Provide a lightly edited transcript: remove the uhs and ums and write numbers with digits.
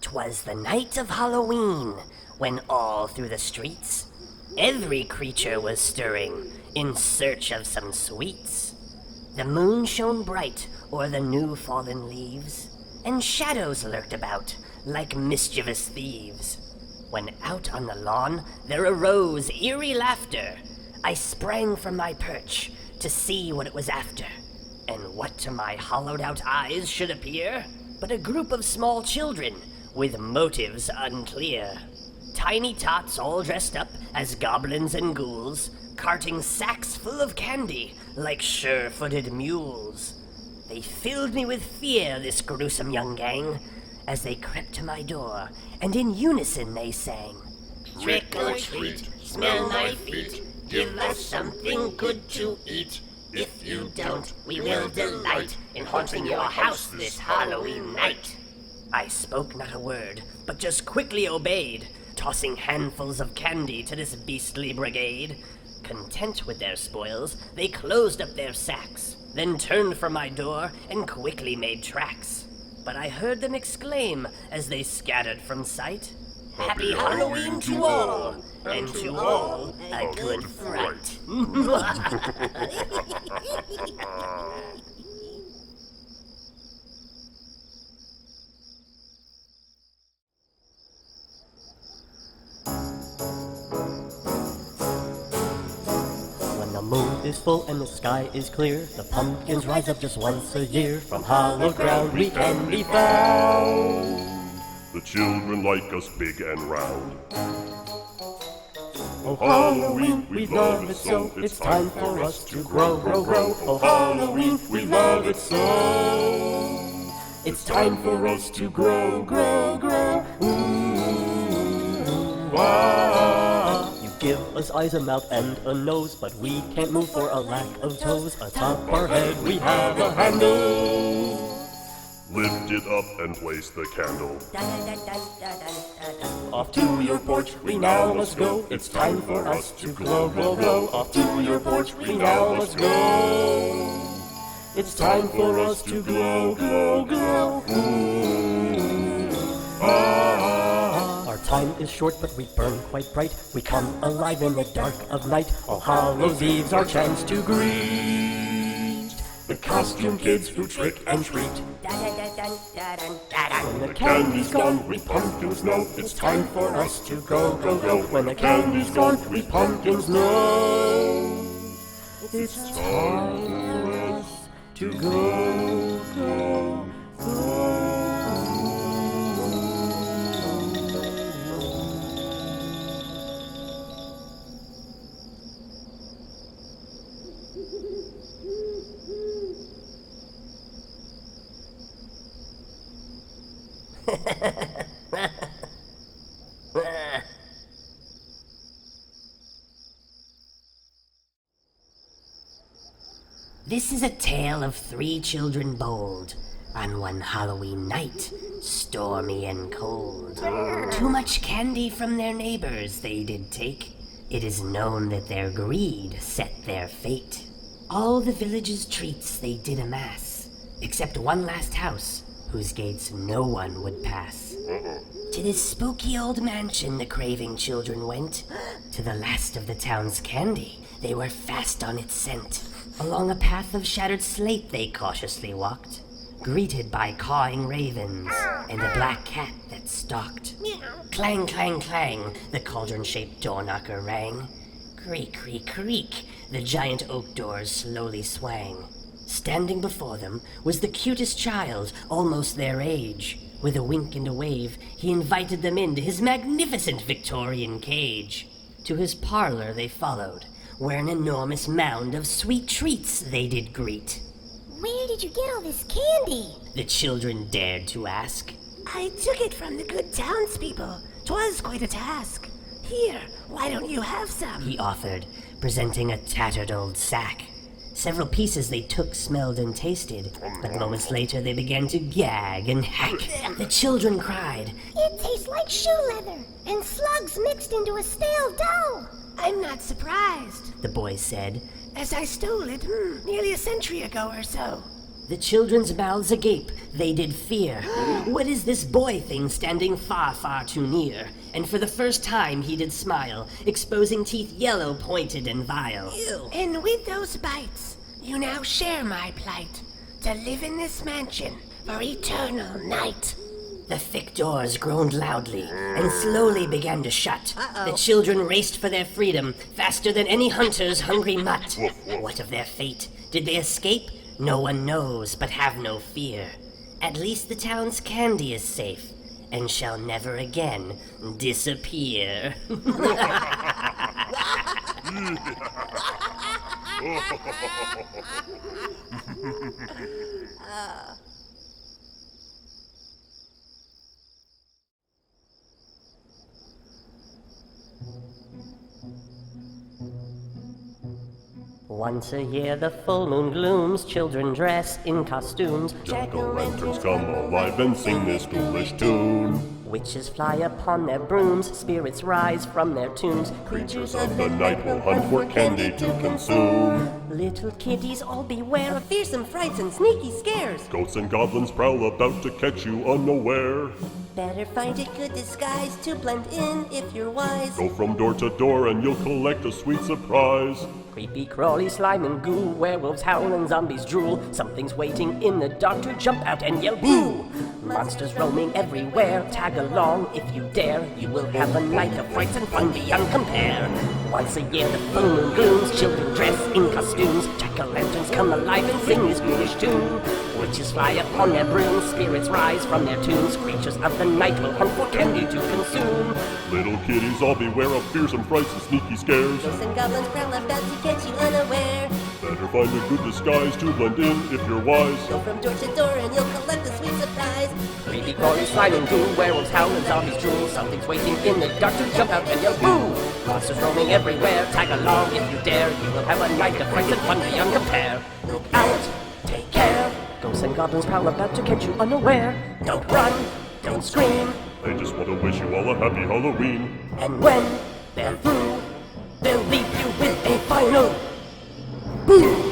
'Twas the night of Halloween, when all through the streets every creature was stirring in search of some sweets. The moon shone bright o'er the new fallen leaves, and shadows lurked about like mischievous thieves. When out on the lawn there arose eerie laughter, I sprang from my perch to see what it was after. And what to my hollowed-out eyes should appear but a group of small children with motives unclear. Tiny tots all dressed up as goblins and ghouls, carting sacks full of candy like sure-footed mules. They filled me with fear, this gruesome young gang, as they crept to my door, and in unison they sang, "Trick or treat, smell my feet, give us something good to eat. If you don't, we will delight in haunting your house this Halloween night." I spoke not a word, but just quickly obeyed, tossing handfuls of candy to this beastly brigade. Content with their spoils, they closed up their sacks, then turned from my door and quickly made tracks. But I heard them exclaim as they scattered from sight, "Happy Halloween to all, and to all a good fright." When the moon is full and the sky is clear, the pumpkins rise up just once a year. From hallowed ground we can be found. The children like us big and round. Oh, Halloween, we love it so. It's time for us to grow, grow, grow. Oh, Halloween, we love it so. It's time for us to grow, grow, grow. Ooh, ah. You give us eyes, a mouth, and a nose, but we can't move for a lack of toes. Atop our head we have a handle. Lift it up and place the candle. Off to your porch we now must go. It's time for us to glow, glow, glow. Off to your porch we now must go. It's time for us to glow, glow, glow. Ooh, ah. Our time is short, but we burn quite bright. We come alive in the dark of night. All Hallows Eve's our chance to greet the costume kids who trick and treat. When the candy's gone, we pumpkins know it's time for us to go, go, go. When the candy's gone, we pumpkins know it's time for us to go, go, go. This is a tale of 3 children bold, on one Halloween night, stormy and cold. Too much candy from their neighbors they did take. It is known that their greed set their fate. All the village's treats they did amass, except one last house, whose gates no one would pass. To this spooky old mansion the craving children went. To the last of the town's candy, they were fast on its scent. Along a path of shattered slate they cautiously walked, greeted by cawing ravens and a black cat that stalked. Clang, clang, clang, the cauldron-shaped door knocker rang. Creak, creak, creak, the giant oak doors slowly swang. Standing before them was the cutest child, almost their age. With a wink and a wave, he invited them into his magnificent Victorian cage. To his parlor they followed, where an enormous mound of sweet treats they did greet. "Where did you get all this candy?" the children dared to ask. "I took it from the good townspeople. 'Twas quite a task. Here, why don't you have some?" he offered, presenting a tattered old sack. Several pieces they took, smelled, and tasted, but moments later they began to gag and hack. The children cried, "It tastes like shoe leather and slugs mixed into a stale dough." "I'm not surprised," the boys said. "as I stole it nearly a century ago or so." The children's mouths agape, they did fear. What is this boy thing standing far, far too near? And for the first time he did smile, exposing teeth yellow, pointed, and vile. And with those bites, you now share my plight, to live in this mansion for eternal night. The thick doors groaned loudly and slowly began to shut. The children raced for their freedom faster than any hunter's hungry mutt. What of their fate? Did they escape? No one knows, but have no fear. At least the town's candy is safe and shall never again disappear. Once a year the full moon glooms, children dress in costumes. Jack-o'-lanterns come alive and sing this foolish tune. Witches fly upon their brooms, spirits rise from their tombs. Creatures of the night will hunt for candy to consume. Little kiddies, all beware of fearsome frights and sneaky scares. Ghosts and goblins prowl about to catch you unaware. Better find a good disguise to blend in if you're wise. Go from door to door and you'll collect a sweet surprise. Creepy, crawly, slime and goo, werewolves howl and zombies drool. Something's waiting in the dark to jump out and yell boo! Monsters roaming everywhere, tag along if you dare. You will have a night of frights and fun beyond compare. Once a year the full moon glooms, children dress in costumes. Jack-o'-lanterns come alive and sing this foolish tune. Witches fly upon their brooms, spirits rise from their tombs. Creatures of the night will hunt for candy to consume. Little kiddies, all beware of fearsome frights and sneaky scares. Ghosts and goblins prowl about to catch you unaware. Better find a good disguise to blend in if you're wise. Go from door to door and you'll collect a sweet surprise. Creepy, crawly, slime and goo, werewolves howl and zombies drool. Something's waiting in the dark to jump out and yell boo! Monsters roaming everywhere, tag along if you dare. You will have a night of frights and fun beyond compare. Look out, take care. Ghosts and goblins prowl about to catch you unaware. Don't run, don't scream. They just want to wish you all a happy Halloween. And when they're through, they'll leave you with a final boo!